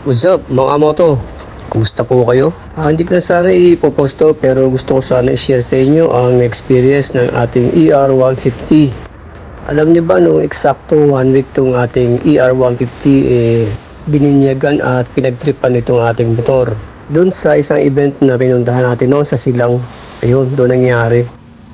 What's up mga moto? Kumusta po kayo? Hindi ko na sana ipopost to pero gusto ko sana i-share sa inyo ang experience ng ating ER150. Alam niyo ba nung eksakto 1 week tong ating ER150 bininyagan at pinagtripan itong ating motor. Doon sa isang event na pinuntahan natin noon sa Silang, ayun, doon nangyari.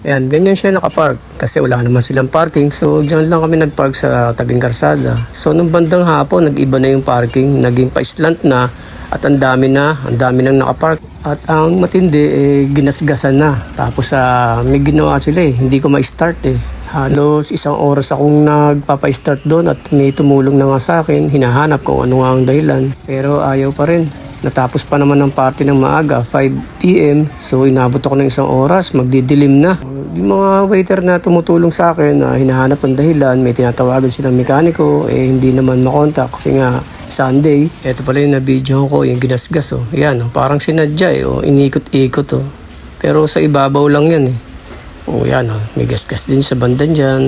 Ayan, ganyan siya nakapark kasi wala naman silang parking. So, dyan lang kami nagpark sa tabing karsada. So, nung bandang hapon, nag-iba na yung parking. Naging pa-slant na at ang dami nang nakapark. At ang matindi, ginasgasan na. Tapos, may ginawa sila hindi ko ma-start Halos isang oras akong nagpapa-start doon at may tumulong na nga sa akin. Hinahanap kung ano nga ang dahilan. Pero ayaw pa rin. Natapos pa naman ng party ng maaga, 5 PM. So inabot ako ng isang oras, magdidilim na. Yung mga waiter na tumutulong sa akin na hinahanap ang dahilan, may tinatawagan silang mekaniko, hindi naman makontak kasi nga Sunday. Ito pala yung na-video ko, yung ginasgas. Yan, parang sinadya inikot-ikot. Pero sa ibabaw lang yan yan, may gasgas din sa bandan dyan.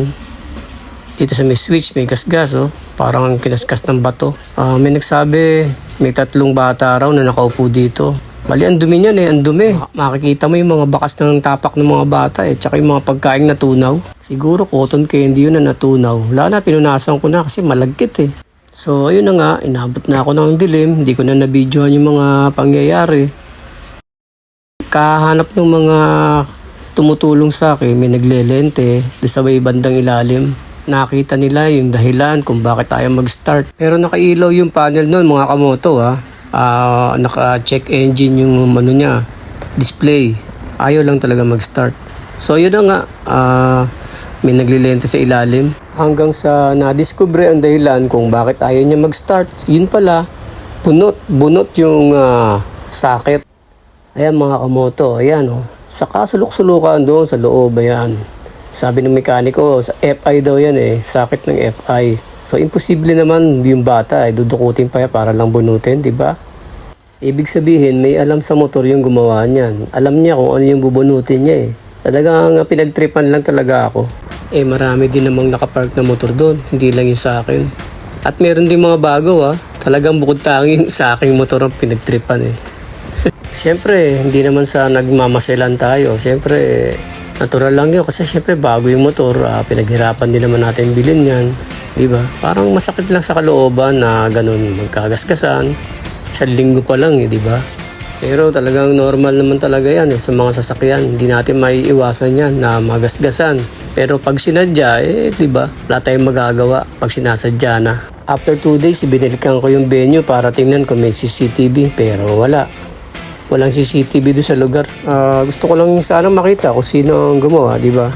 Dito sa may switch, may gasgas parang ang kinaskas ng bato. May nagsabi, may 3 bata raw na nakaupo dito. Bali, ang dumi niyan ang dumi. Makikita mo yung mga bakas ng tapak ng mga bata tsaka yung mga pagkaing natunaw. Siguro cotton candy yun na natunaw. Wala na, pinunasan ko na kasi malagkit So, ayun na nga, inabot na ako ng dilim. Hindi ko na nabidyohan yung mga pangyayari. Kahanap ng mga tumutulong sa akin, may naglelente doon sa may bandang ilalim. Nakita nila yung dahilan kung bakit tayo mag-start. Pero nakailaw yung panel noon mga kamoto naka-check engine yung display. Ayaw lang talaga mag-start. So yun na nga, may naglilente sa ilalim. Hanggang sa na-discover ang dahilan kung bakit ayaw niya mag-start. Yun pala, bunot yung socket. Ayan mga kamoto, ayan sa kasulok-sulukan doon sa loob, ayan. Sabi ng mekaniko, sa FI daw yan sakit ng FI. So imposible naman yung bata dudukutin pa para lang bunutin, di ba? Ibig sabihin, may alam sa motor yung gumawa niyan. Alam niya kung ano yung bubunutin niya Talagang pinagtripan lang talaga ako. Marami din namang nakapark na motor doon, hindi lang yung sa akin. At meron din mga bago talagang bukod tanging sa aking motor ang pinagtripan Siyempre, hindi naman sa nagmamaselan tayo. Siyempre, natural lang yun kasi syempre bago yung motor, pinaghirapan din naman natin bilhin yan. Diba? Parang masakit lang sa kalooban na ganun magkagasgasan. 1 linggo pa lang diba? Pero talagang normal naman talaga yan sa mga sasakyan. Hindi natin maiiwasan yan na magasgasan. Pero pag sinadya, diba? Wala tayong magagawa pag sinasadya na. After 2 days, binilikan ko yung venue para tingnan kung may CCTV. Pero walang CCTV doon sa lugar. Gusto ko lang sana makita kung sino ang gumawa, di ba?